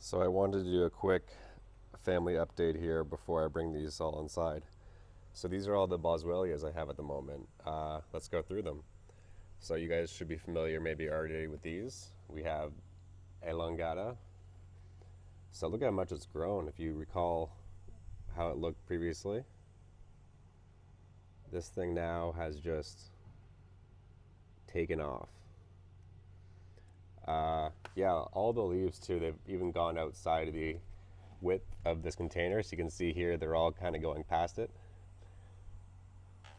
So I wanted to do a quick family update here before I bring these all inside. So these are all the Boswellias I have at the moment. Let's go through them. So you guys should be familiar maybe already with these. We have Elongata. So look how much it's grown if you recall how it looked previously. This thing now has just taken off. Yeah, all the leaves too, they've even gone outside of the width of this container. So you can see here, they're all kind of going past it.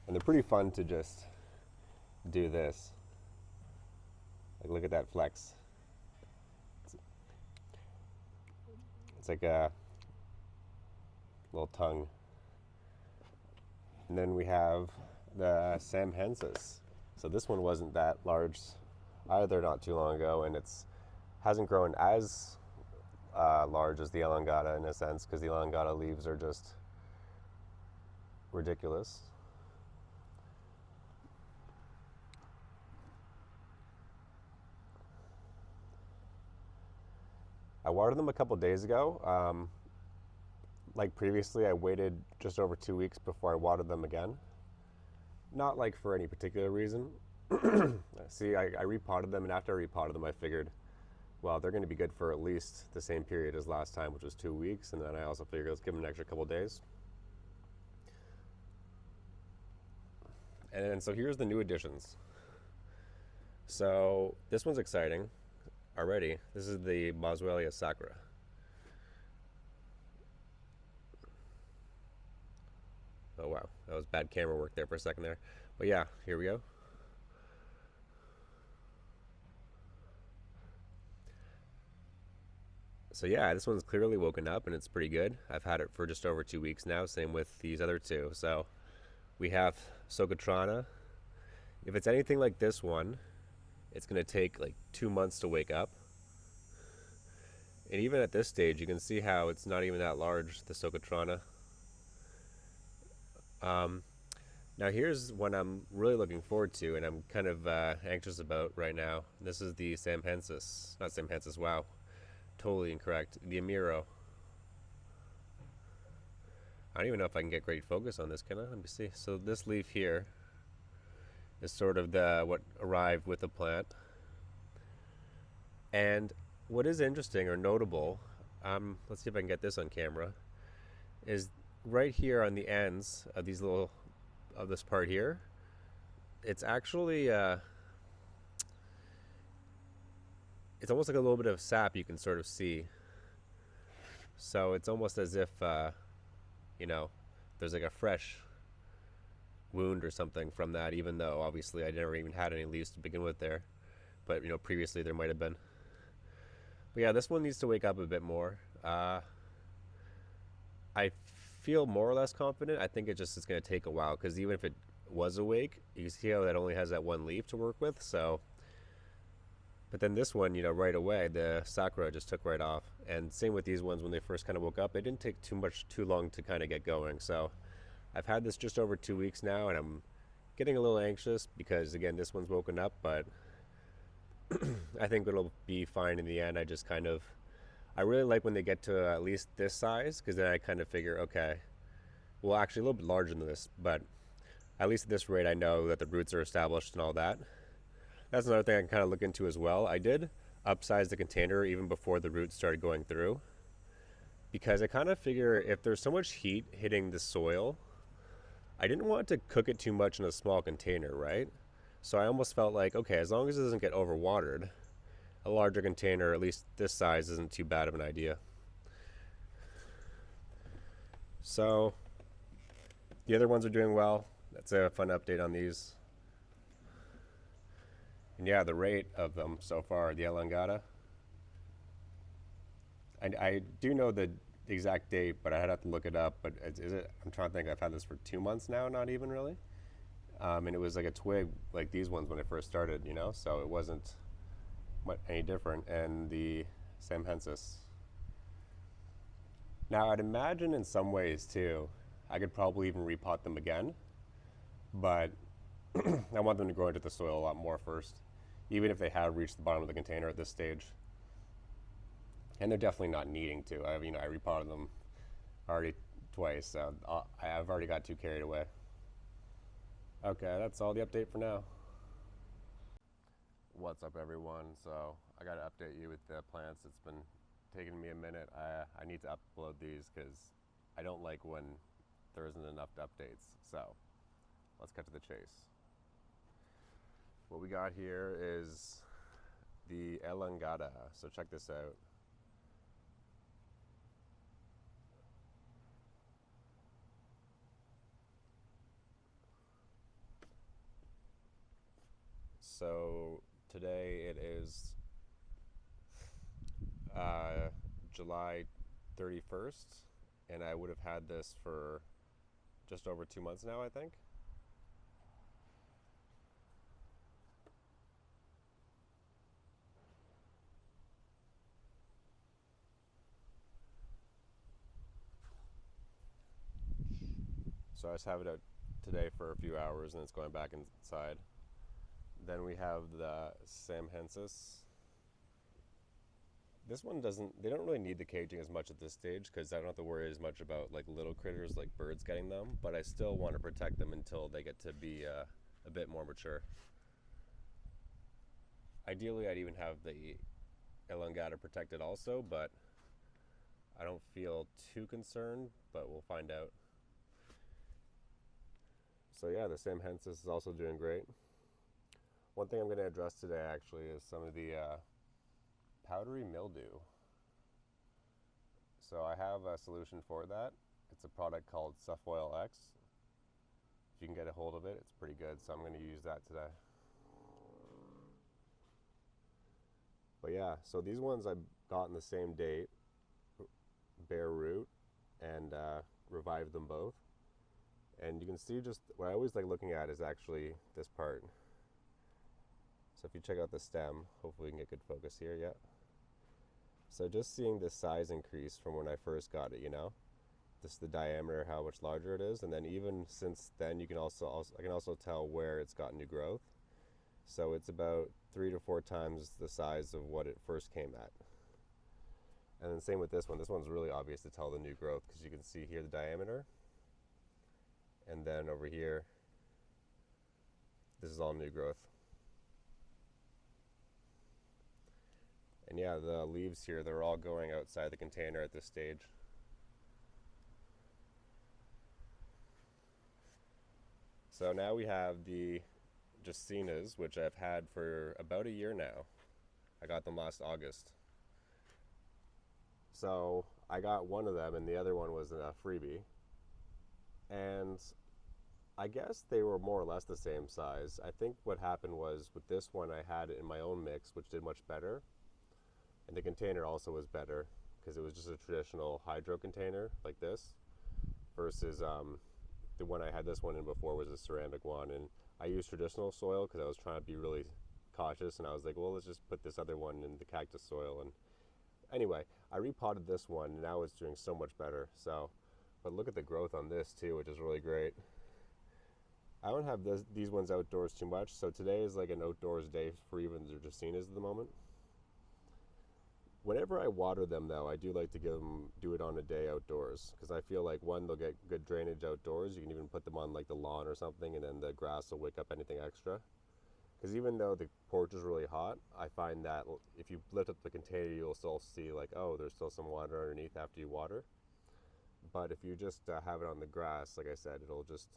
And they're pretty fun to just do this. Like, look at that flex. It's like a little tongue. And then we have the Samhaensis. So this one wasn't that large either not too long ago, and it's hasn't grown as large as the Elongata in a sense, because the Elongata leaves are just ridiculous. I watered them a couple days ago. Like previously, I waited just over 2 weeks before I watered them again. Not like for any particular reason. See, I repotted them, and after I repotted them, I figured, well, they're going to be good for at least the same period as last time, which was 2 weeks. And then I also figured let's give them an extra couple days. And then, so here's the new additions. So this one's exciting already. This is the Boswellia Sacra. Oh wow, that was bad camera work there for a second there. But yeah, here we go. So yeah, this one's clearly woken up and it's pretty good. I've had it for just over 2 weeks now, same with these other two. So we have Socotrana. If it's anything like this one, it's going to take like 2 months to wake up. And even at this stage, you can see how it's not even that large, the Socotrana. Now here's one I'm really looking forward to, and I'm kind of anxious about right now. This is the Samhaensis, not Samhaensis, wow, totally incorrect, the Amiro. I don't even know if I can get great focus on this, can I? Let me see. So this leaf here is sort of what arrived with the plant. And what is interesting or notable, let's see if I can get this on camera, is right here on the ends of these little, of this part here, it's actually, it's almost like a little bit of sap you can sort of see. So it's almost as if, you know, there's like a fresh wound or something from that, even though obviously I never even had any leaves to begin with there. But, you know, previously there might have been. But yeah, this one needs to wake up a bit more. I feel more or less confident. I think it just is going to take a while, because even if it was awake, you can see how that only has that one leaf to work with. So, but then this one, you know, right away, the Sacra just took right off. And same with these ones when they first kind of woke up. They didn't take too long to kind of get going. So I've had this just over 2 weeks now, and I'm getting a little anxious because, again, this one's woken up, but I think it'll be fine in the end. I really like when they get to at least this size, because then I kind of figure, okay, well, actually a little bit larger than this, but at least at this rate I know that the roots are established and all that. That's another thing I can kind of look into as well. I did upsize the container even before the roots started going through, because I kind of figure if there's so much heat hitting the soil, I didn't want to cook it too much in a small container, right? So I almost felt like, okay, as long as it doesn't get overwatered, a larger container, at least this size, isn't too bad of an idea. So the other ones are doing well. That's a fun update on these. And yeah, the rate of them so far, the Elongata. I do know the exact date, but I'd have to look it up. But is it? I'm trying to think. I've had this for 2 months now, not even really. And it was like a twig, like these ones when I first started, you know. So it wasn't any different. And the Samhaensis. Now I'd imagine in some ways too, I could probably even repot them again, but I want them to grow into the soil a lot more first, even if they have reached the bottom of the container at this stage. And they're definitely not needing to. I repotted them already twice, so I've already got too carried away. Okay, that's all the update for now. What's up, everyone? So I got to update you with the plants. It's been taking me a minute. I need to upload these because I don't like when there isn't enough updates. So let's cut to the chase. What we got here is the Elongata. So check this out. So today it is July 31st, and I would have had this for just over 2 months now, I think. So I just have it out today for a few hours, and it's going back inside. Then we have the Samhaensis. This one they don't really need the caging as much at this stage because I don't have to worry as much about like little critters like birds getting them, but I still want to protect them until they get to be a bit more mature. Ideally, I'd even have the Elongata protected also, but I don't feel too concerned, but we'll find out. So yeah, the Samhaensis is also doing great. One thing I'm going to address today actually is some of the powdery mildew. So I have a solution for that. It's a product called Suffoil X. If you can get a hold of it, it's pretty good, so I'm going to use that today. But yeah, so these ones I got on the same date, bare root, and revived them both. And you can see just what I always like looking at is actually this part. So if you check out the stem, hopefully we can get good focus here, yeah. So just seeing the size increase from when I first got it, just the diameter, how much larger it is, and then even since then, I can also tell where it's got new growth. So it's about 3 to 4 times the size of what it first came at. And then same with this one. This one's really obvious to tell the new growth because you can see here the diameter, and then over here, this is all new growth. And yeah, the leaves here, they're all going outside the container at this stage. So now we have the Dracaenas, which I've had for about a year now. I got them last August. So I got one of them and the other one was a freebie. And I guess they were more or less the same size. I think what happened was with this one I had it in my own mix, which did much better. And the container also was better because it was just a traditional hydro container like this versus the one I had this one in before was a ceramic one. And I used traditional soil because I was trying to be really cautious, and I was like, well, let's just put this other one in the cactus soil. And anyway, I repotted this one and now it's doing so much better. So, but look at the growth on this too, which is really great. I don't have these ones outdoors too much, so today is like an outdoors day for even the Dracaenas at the moment. Whenever I water them though, I do like to do it on a day outdoors because I feel like one, they'll get good drainage outdoors. You can even put them on like the lawn or something, and then the grass will wake up anything extra. Because even though the porch is really hot, I find that if you lift up the container, you'll still see like, oh, there's still some water underneath after you water. But if you just have it on the grass, like I said, it'll just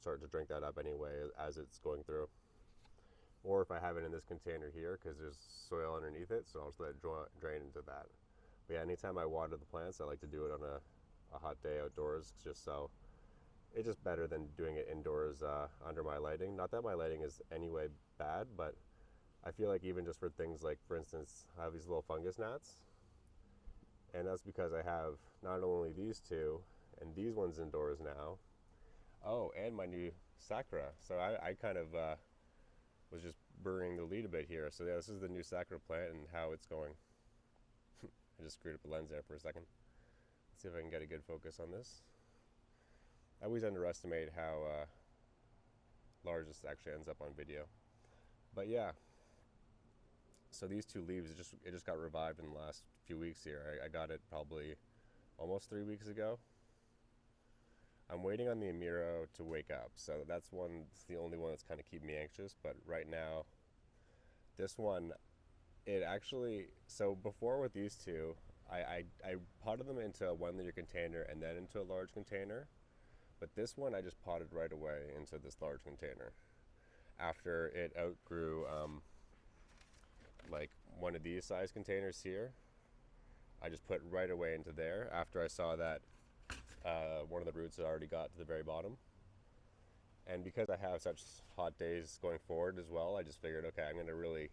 start to drink that up anyway as it's going through. Or if I have it in this container here, because there's soil underneath it, so I'll just let it drain into that. But yeah, anytime I water the plants, I like to do it on a hot day outdoors, just so it's just better than doing it indoors under my lighting. Not that my lighting is anyway bad, but I feel like even just for things like, for instance, I have these little fungus gnats, and that's because I have not only these two and these ones indoors now. Oh, and my new Sacra. So I kind of was just burying the lead a bit here. So yeah, this is the new Sacra plant and how it's going. I just screwed up the lens there for a second. Let's see if I can get a good focus on this. I always underestimate how large this actually ends up on video. But yeah, So these two leaves, it just got revived in the last few weeks here. I got it probably almost 3 weeks ago. I'm waiting on the Amiro to wake up, so it's the only one that's kind of keeping me anxious. But right now, this one, it actually, so before with these two, I potted them into a 1 liter container and then into a large container. But this one I just potted right away into this large container after it outgrew like one of these size containers here. I just put right away into there after I saw that one of the roots had already got to the very bottom. And because I have such hot days going forward as well, I just figured, okay, I'm going to really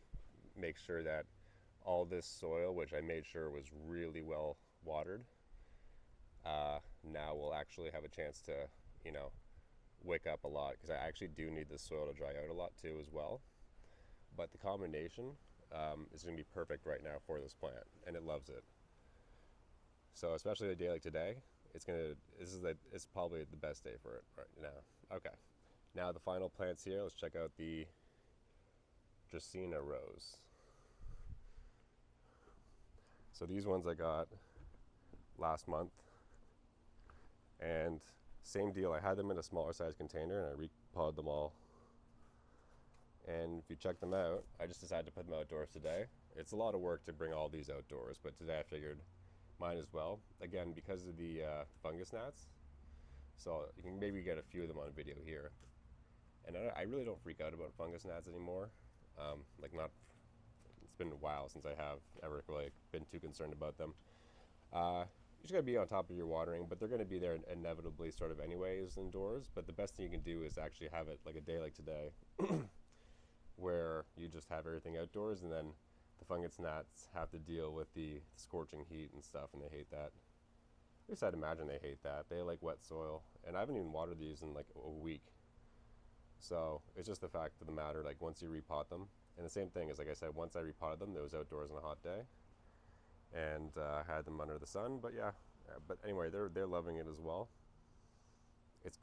make sure that all this soil, which I made sure was really well watered, now will actually have a chance to, wake up a lot, because I actually do need this soil to dry out a lot too as well. But the combination is going to be perfect right now for this plant, and it loves it. So especially a day like today, it's probably the best day for it right now. Okay, now the final plants here. Let's check out the Dracaena rose. So these ones I got last month, and same deal. I had them in a smaller size container and I repotted them all. And if you check them out, I just decided to put them outdoors today. It's a lot of work to bring all these outdoors, but today I figured mine as well. Again, because of the fungus gnats. So you can maybe get a few of them on video here. And I really don't freak out about fungus gnats anymore. It's been a while since I have ever really been too concerned about them. You just gotta be on top of your watering, but they're gonna be there inevitably sort of anyways indoors. But the best thing you can do is actually have it like a day like today where you just have everything outdoors, and then the fungus gnats have to deal with the scorching heat and stuff, and they hate that. At least I'd imagine they hate that. They like wet soil, and I haven't even watered these in like a week. So it's just the fact of the matter, like once you repot them, and the same thing is, like I said, once I repotted them, they was outdoors on a hot day, and had them under the sun. But yeah, but anyway, they're loving it as well.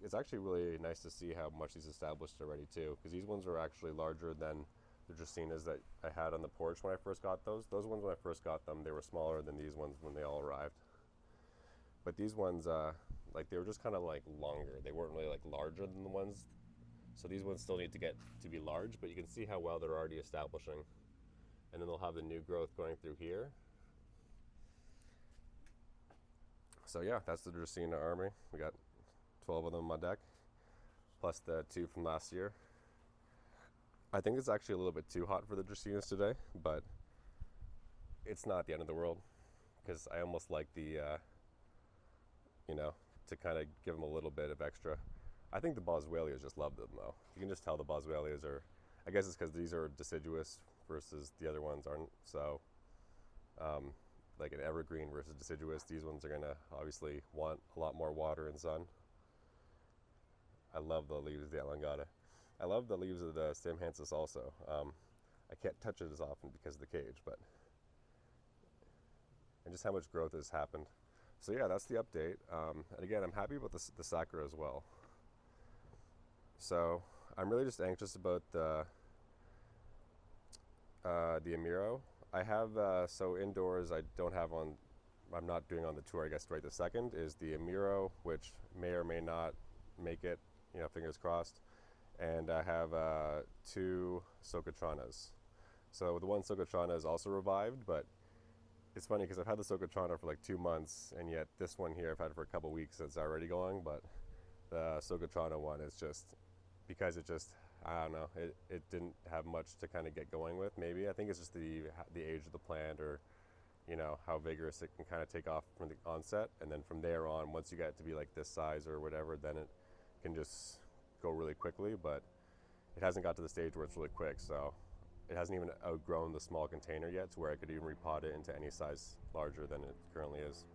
It's actually really nice to see how much these established already too, because these ones are actually larger than the Dracaenas that I had on the porch when I first got those. Those ones when I first got them, they were smaller than these ones when they all arrived. But these ones, like they were just kind of like longer. They weren't really like larger than the ones. So these ones still need to get to be large, but you can see how well they're already establishing. And then they'll have the new growth going through here. So yeah, that's the Dracaena army. We got 12 of them on my deck, plus the 2 from last year. I think it's actually a little bit too hot for the Dracaenas today, but it's not the end of the world, because I almost like the, to kind of give them a little bit of extra. I think the Boswellias just love them though. You can just tell the Boswellias are, I guess it's because these are deciduous versus the other ones aren't. So like an evergreen versus deciduous, these ones are gonna obviously want a lot more water and sun. I love the leaves of the Elongata. I love the leaves of the Samhaensis also. I can't touch it as often because of the cage, but and just how much growth has happened. So yeah, that's the update. And again, I'm happy about the Sacra as well. So I'm really just anxious about the Amiro. I have, so indoors I don't have on, I'm not doing on the tour I guess right this second, is the Amiro, which may or may not make it, fingers crossed. And I have 2 Socotranas. So the one Socotrana is also revived, but it's funny because I've had the Socotrana for like 2 months, and yet this one here I've had it for a couple weeks and it's already going. But the Socotrana one is just, because it just, I don't know, it didn't have much to kind of get going with. Maybe I think it's just the age of the plant, or how vigorous it can kind of take off from the onset, and then from there on, once you get it to be like this size or whatever, then it can just go really quickly. But it hasn't got to the stage where it's really quick, so it hasn't even outgrown the small container yet to where I could even repot it into any size larger than it currently is,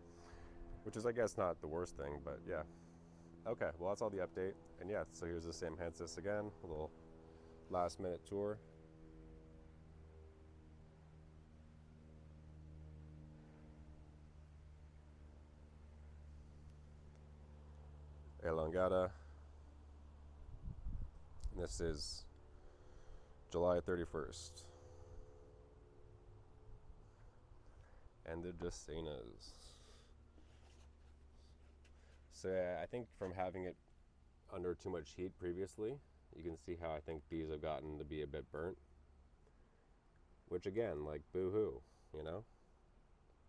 which is, I guess, not the worst thing. But yeah, okay, well, that's all the update. And yeah, so here's the Samhaensis again, a little last minute tour. Elongata. This is July 31st. and the Dracaenas. So yeah, I think from having it under too much heat previously, you can see how I think these have gotten to be a bit burnt. Which again, like boo-hoo, you know?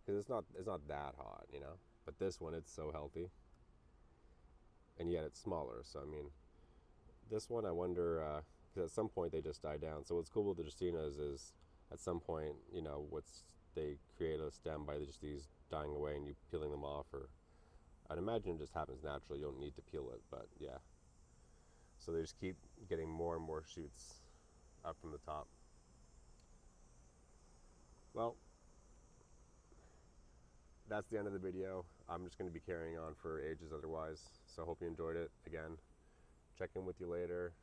Because it's not that hot, you know? But this one, it's so healthy. And yet it's smaller, so I mean, this one I wonder, because at some point they just die down. So what's cool with the Dracaenas is at some point, you know, they create a stem by just these dying away and you peeling them off, or I'd imagine it just happens naturally. You don't need to peel it, but yeah. So they just keep getting more and more shoots up from the top. Well, that's the end of the video. I'm just going to be carrying on for ages otherwise. So I hope you enjoyed it. Again, check in with you later.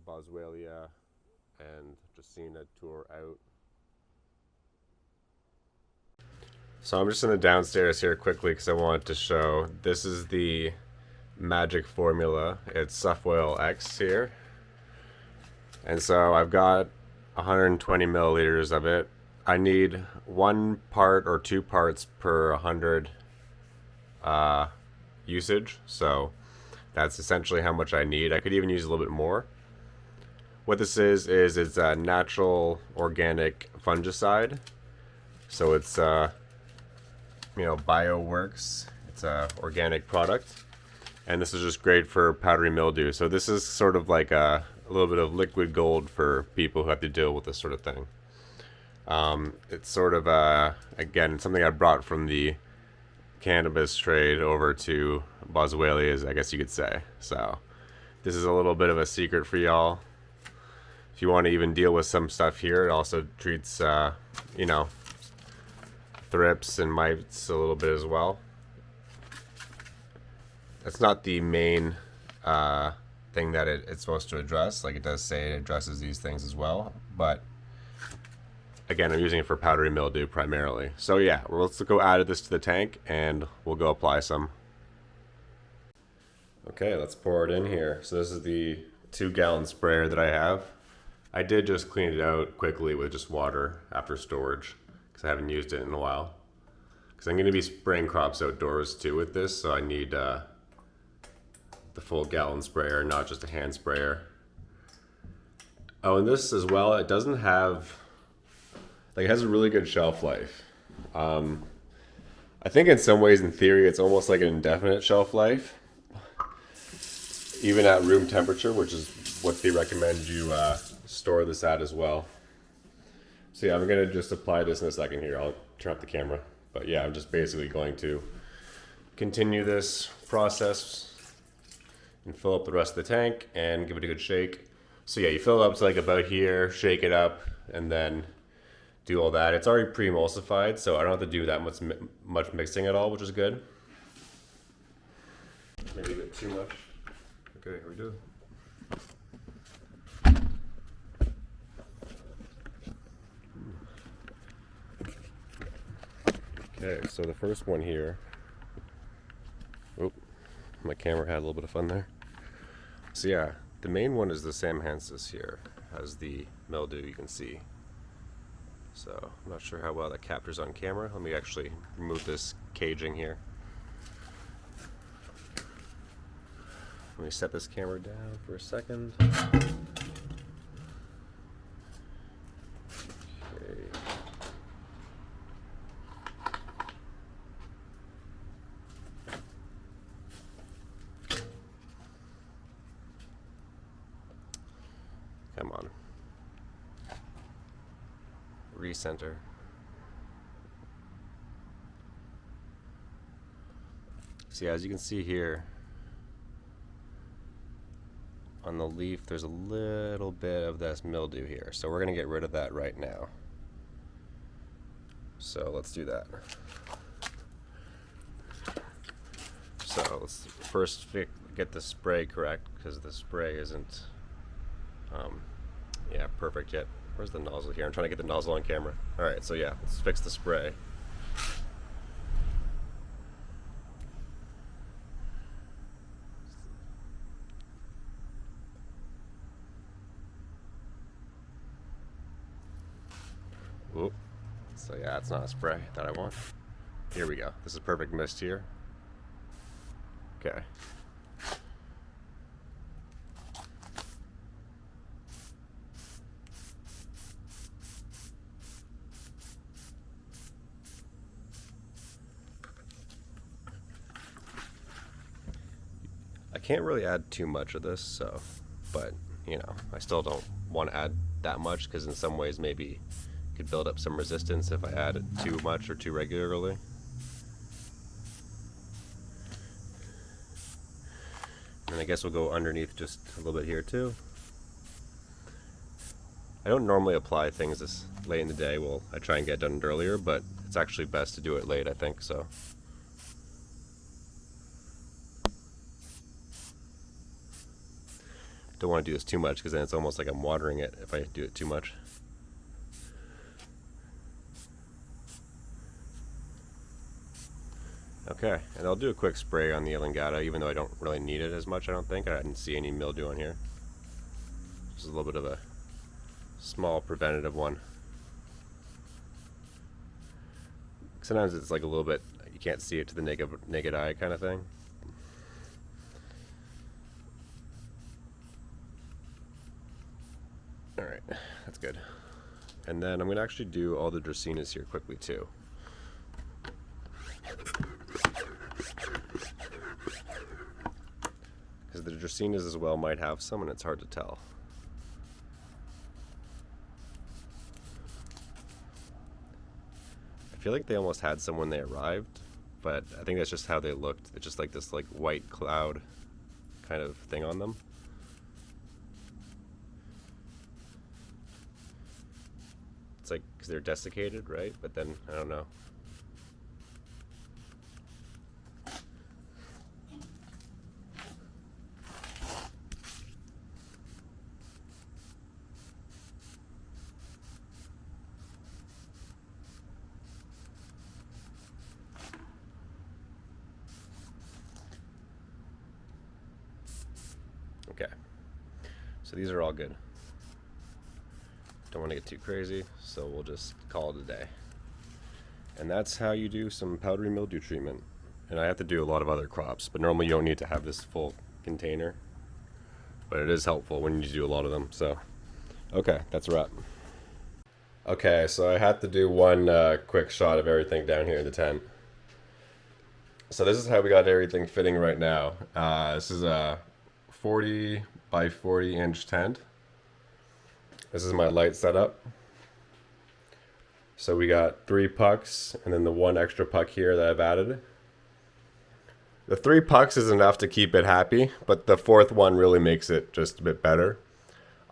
Boswellia and Dracaena tour out. So I'm just in the downstairs here quickly because I wanted to show. This is the magic formula. It's Suffoil X here. And so I've got 120 milliliters of it. I need 1 part or 2 parts per 100 usage. So that's essentially how much I need. I could even use a little bit more. What this is it's a natural organic fungicide. So it's you know, BioWorks. It's a organic product, and this is just great for powdery mildew. So this is sort of like a little bit of liquid gold for people who have to deal with this sort of thing. It's sort of again, something I brought from the cannabis trade over to Boswellia, I guess you could say. So this is a little bit of a secret for y'all. If you want to even deal with some stuff here, it also treats you know, thrips and mites a little bit as well. It's not the main thing that it's supposed to address. Like it does say it addresses these things as well, but again, I'm using it for powdery mildew primarily. So yeah, well, let's go add this to the tank and we'll go apply some. Okay, let's pour it in here. So this is the 2-gallon sprayer that I have. I did just clean it out quickly with just water after storage because I haven't used it in a while. Because I'm going to be spraying crops outdoors too with this, so I need the full gallon sprayer, not just a hand sprayer. Oh, and this as well, it doesn't have, like, it has a really good shelf life. I think in some ways, in theory, it's almost like an indefinite shelf life, even at room temperature, which is what they recommend you store this at as well. So yeah, I'm gonna just apply this in a second here. I'll turn off the camera. But yeah, I'm just basically going to continue this process and fill up the rest of the tank and give it a good shake. So yeah, you fill it up to like about here, shake it up, and then do all that. It's already pre-emulsified, so I don't have to do that much mixing at all, which is good. Maybe a bit too much. Okay, here we do. Okay, so the first one here. Oh, my camera had a little bit of fun there. So yeah, the main one is the Samhaensis here. Has the mildew, you can see. So I'm not sure how well that captures on camera. Let me actually remove this caging here. Let me set this camera down for a second. Okay. Come on. Recenter. See, as you can see here, on the leaf, there's a little bit of this mildew here. So we're going to get rid of that right now. So let's do that. So let's first get the spray correct, because the spray isn't yeah, perfect yet. Where's the nozzle here? I'm trying to get the nozzle on camera. Alright, so yeah, let's fix the spray. Whoop. So yeah, that's not a spray that I want. Here we go. This is perfect mist here. Okay. I can't really add too much of this, so, but you know, I still don't want to add that much because in some ways maybe could build up some resistance if I add it too much or too regularly. And I guess we'll go underneath just a little bit here too. I don't normally apply things this late in the day. Well, I try and get it done earlier, but it's actually best to do it late, I think, so. Don't want to do this too much because then it's almost like I'm watering it if I do it too much. Okay, and I'll do a quick spray on the Elongata, even though I don't really need it as much, I don't think. I didn't see any mildew on here. Just a little bit of a small preventative one. Sometimes it's like a little bit, you can't see it to the naked eye kind of thing. Alright, that's good. And then I'm going to actually do all the Dracaenas here quickly too. Because the Dracaenas as well might have some and it's hard to tell. I feel like they almost had some when they arrived, but I think that's just how they looked. It's just like this like white cloud kind of thing on them. It's like because they're desiccated, right? But then I don't know. Okay, so these are all good. Don't want to get too crazy, so we'll just call it a day. And that's how you do some powdery mildew treatment. And I have to do a lot of other crops, but normally you don't need to have this full container. But it is helpful when you do a lot of them, so. Okay, that's a wrap. Okay, so I had to do one quick shot of everything down here in the tent. So this is how we got everything fitting right now. This is a 40 by 40 inch tent. This is my light setup. So we got 3 pucks and then the 1 extra puck here that I've added. The 3 pucks is enough to keep it happy, but the 4th one really makes it just a bit better.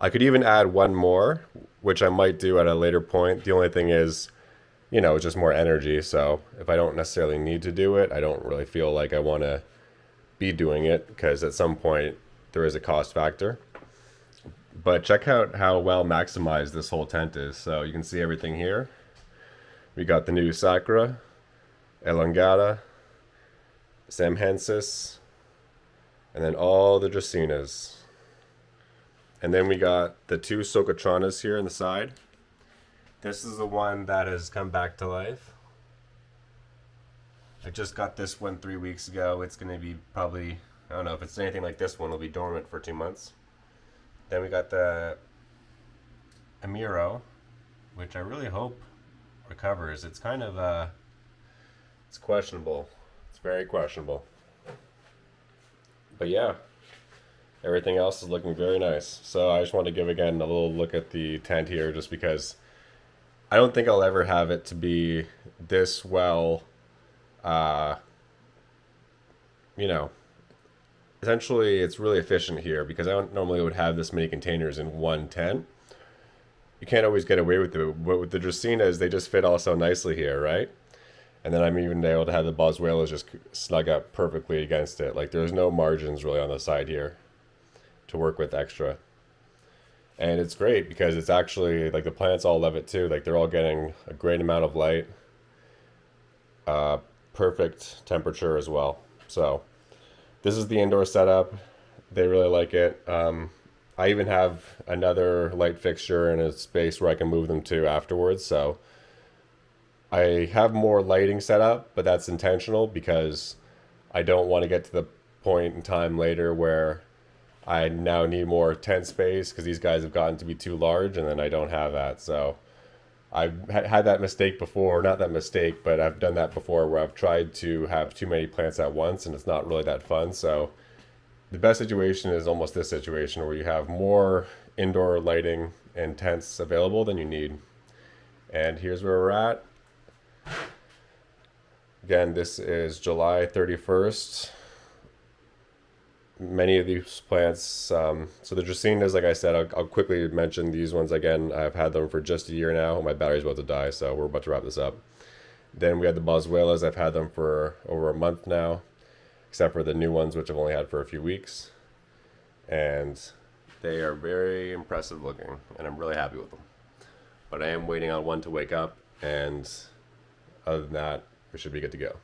I could even add 1 more, which I might do at a later point. The only thing is, you know, it's just more energy. So if I don't necessarily need to do it, I don't really feel like I want to be doing it because at some point there is a cost factor. But check out how well maximized this whole tent is. So you can see everything here. We got the new Sacra, Elongata, Samhaensis, and then all the Dracaenas. And then we got the 2 Socotranas here on the side. This is the one that has come back to life. I just got this one 3 weeks ago. It's going to be probably, I don't know if it's anything like this one, it'll be dormant for 2 months. Then we got the Amiro, which I really hope recovers. It's kind of, it's questionable. It's very questionable. But yeah, everything else is looking very nice. So I just want to give again a little look at the tent here just because I don't think I'll ever have it to be this well, you know, essentially it's really efficient here because I don't normally would have this many containers in one tent. You can't always get away with it, but with the Dracaenas, they just fit all so nicely here, right? And then I'm even able to have the Boswellia just snug up perfectly against it. Like there's no margins really on the side here to work with extra. And it's great because it's actually, like the plants all love it too. Like they're all getting a great amount of light, perfect temperature as well. So this is the indoor setup. They really like it. I even have another light fixture in a space where I can move them to afterwards. So I have more lighting set up, but that's intentional because I don't want to get to the point in time later where I now need more tent space because these guys have gotten to be too large, and then I don't have that. So I've had that mistake before, not that mistake, but I've done that before where I've tried to have too many plants at once, and it's not really that fun. So the best situation is almost this situation where you have more indoor lighting and tents available than you need. And here's where we're at. Again, this is July 31st. Many of these plants, so the Dracaenas, like I said, I'll quickly mention these ones again. I've had them for just a year now. My battery's about to die, so we're about to wrap this up. Then we had the Boswellias. I've had them for over a month now, except for the new ones, which I've only had for a few weeks. And they are very impressive looking, and I'm really happy with them. But I am waiting on one to wake up, and other than that, we should be good to go.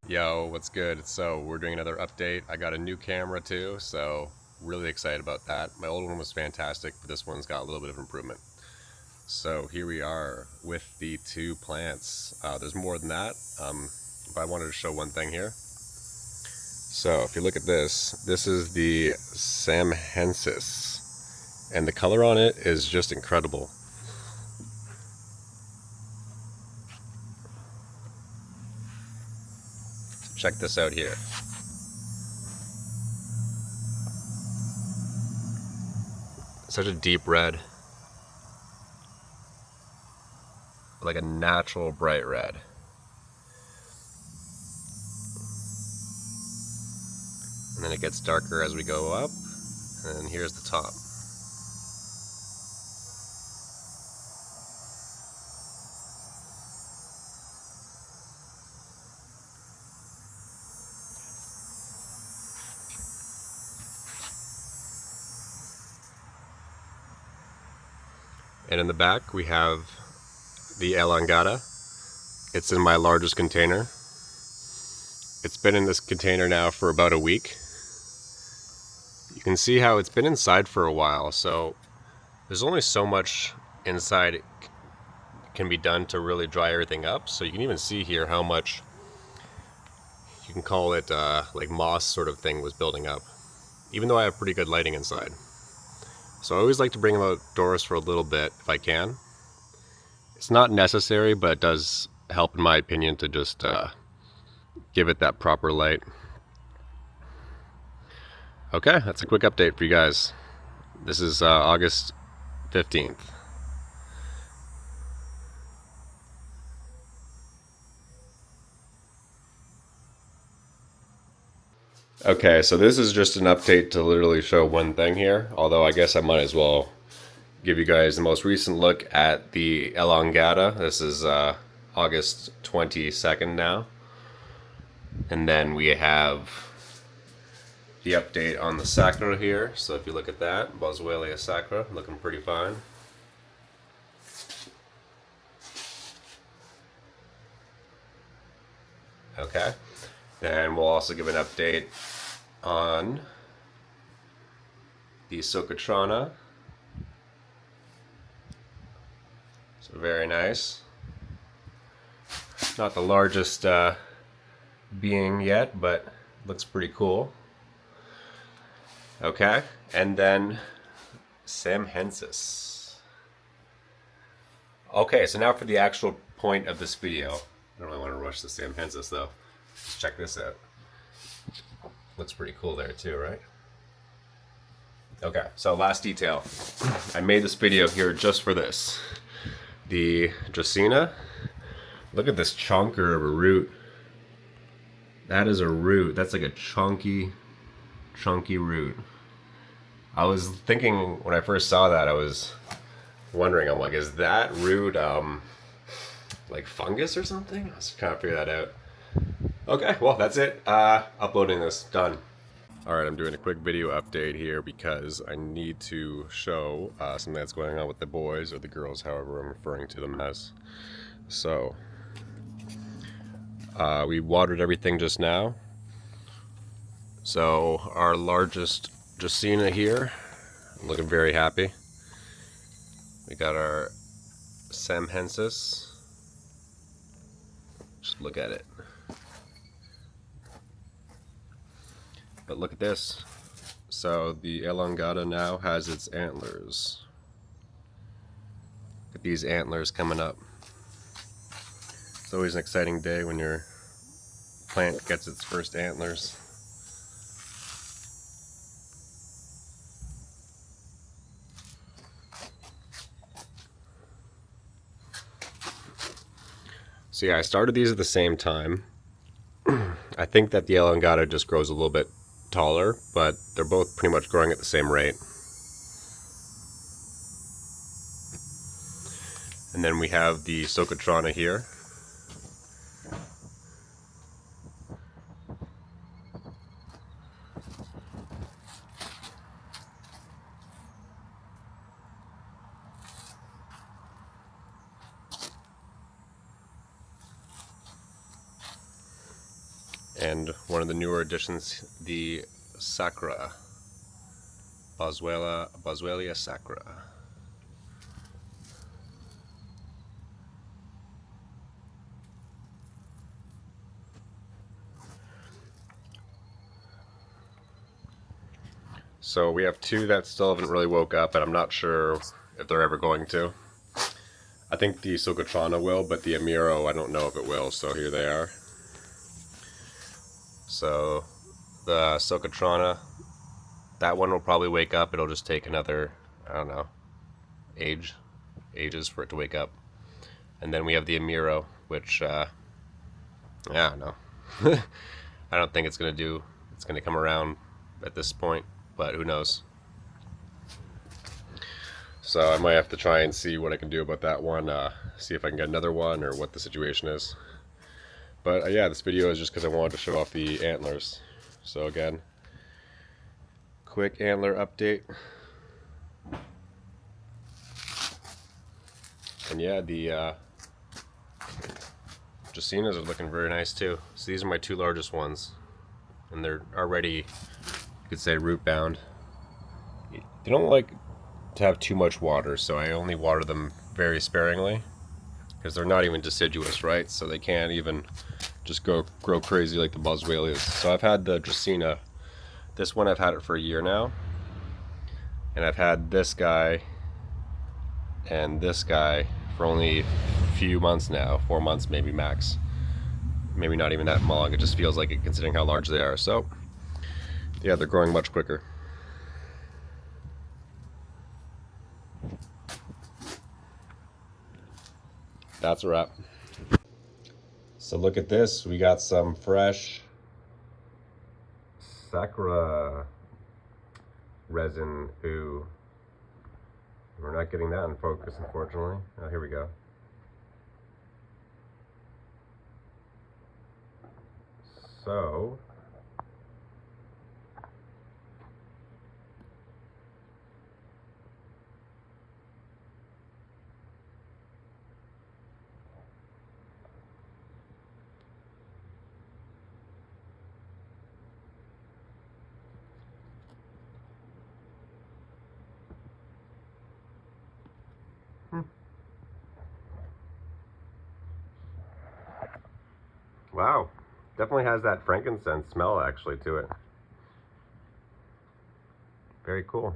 Yo, what's good? So we're doing another update. I got a new camera too, so really excited about that. My old one was fantastic, but this one's got a little bit of improvement. So here we are with the two plants. There's more than that, but I wanted to show one thing here. So if you look at this, this is the Samhaensis, and the color on it is just incredible. Check this out here. Such a deep red. Like a natural bright red. And then it gets darker as we go up. And here's the top. And in the back we have the Elongata. It's in my largest container. It's been in this container now for about a week. You can see how it's been inside for a while, so there's only so much inside it can be done to really dry everything up. So you can even see here how much, you can call it like moss sort of thing, was building up, even though I have pretty good lighting inside. So I always like to bring them outdoors for a little bit if I can. It's not necessary, but it does help, in my opinion, to just give it that proper light. Okay, that's a quick update for you guys. This is August 15th. Okay, so this is just an update to literally show one thing here, although I guess I might as well give you guys the most recent look at the Elongata. This is August 22nd now. And then we have the update on the Sacra here. So if you look at that, Boswellia Sacra, looking pretty fine. Okay, then we'll also give an update on the Socotrana. So very nice. Not the largest being yet, but looks pretty cool. Okay, and then Samhaensis. Okay, so now for the actual point of this video. I don't really want to rush the Samhaensis though. Just check this out. Looks pretty cool there too, right? Okay, so last detail. I made this video here just for this. The Dracaena. Look at this chunker of a root. That is a root. That's like a chunky root. I was thinking when I first saw that, I was wondering, I'm like, is that root like fungus or something? I was trying to figure that out. Okay, well, that's it. Uploading this, done. Alright, I'm doing a quick video update here because I need to show something that's going on with the boys, or the girls, however I'm referring to them as. So, we watered everything just now. So, our largest Dracaena here, looking very happy. We got our Samhaensis. Just look at it. But look at this. So the Elongata now has its antlers. Look at these antlers coming up. It's always an exciting day when your plant gets its first antlers. So yeah, I started these at the same time. I think that the Elongata just grows a little bit taller, but they're both pretty much growing at the same rate. And then we have the Socotrana here. And one of the newer additions, the Sacra, Boswellia Sacra. So we have two that still haven't really woke up, and I'm not sure if they're ever going to. I think the Socotrana will, but the Amiro, I don't know if it will, so here they are. So the Socotrana, that one will probably wake up. It'll just take another, I don't know, ages for it to wake up. And then we have the Amiro, which, I don't know. I don't think it's going to come around at this point, but who knows. So I might have to try and see what I can do about that one, see if I can get another one or what the situation is. But yeah, this video is just because I wanted to show off the antlers. So again, quick antler update. And yeah, the Dracaenas are looking very nice too. So these are my two largest ones, and they're already, you could say, root bound. They don't like to have too much water, so I only water them very sparingly because they're not even deciduous, right? So they can't even just grow crazy like the Boswellias. So I've had the Dracaena, this one I've had it for a year now, and I've had this guy and this guy for only a few months now, 4 months maybe max. Maybe not even that long, it just feels like it considering how large they are. So yeah, they're growing much quicker. That's a wrap. So look at this, we got some fresh Sacra resin. Ooh, we're not getting that in focus, unfortunately. Oh, here we go. So wow, definitely has that frankincense smell actually to it. Very cool.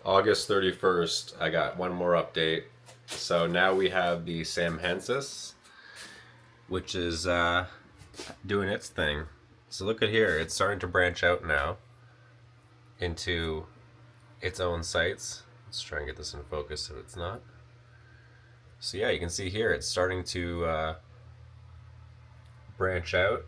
August 31st, I got one more update. So now we have the Samhaensis, which is doing its thing. So look at here, it's starting to branch out now into its own sites. Let's try and get this in focus if it's not. So yeah, you can see here it's starting to branch out.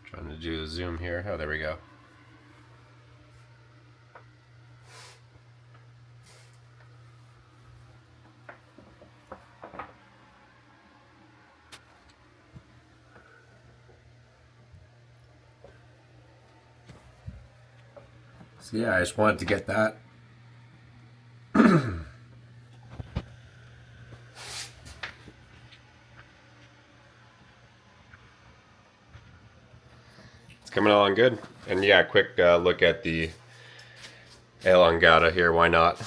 Trying to do a zoom here. Oh, there we go. So yeah, I just wanted to get that. It's coming along good. And yeah, quick look at the Elongata here. Why not?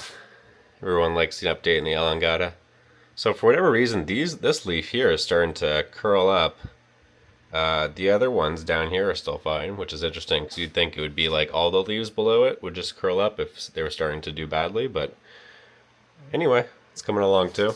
Everyone likes an update in the Elongata. So for whatever reason, this leaf here is starting to curl up. The other ones down here are still fine, which is interesting because you'd think it would be like all the leaves below it would just curl up if they were starting to do badly. But anyway, it's coming along too.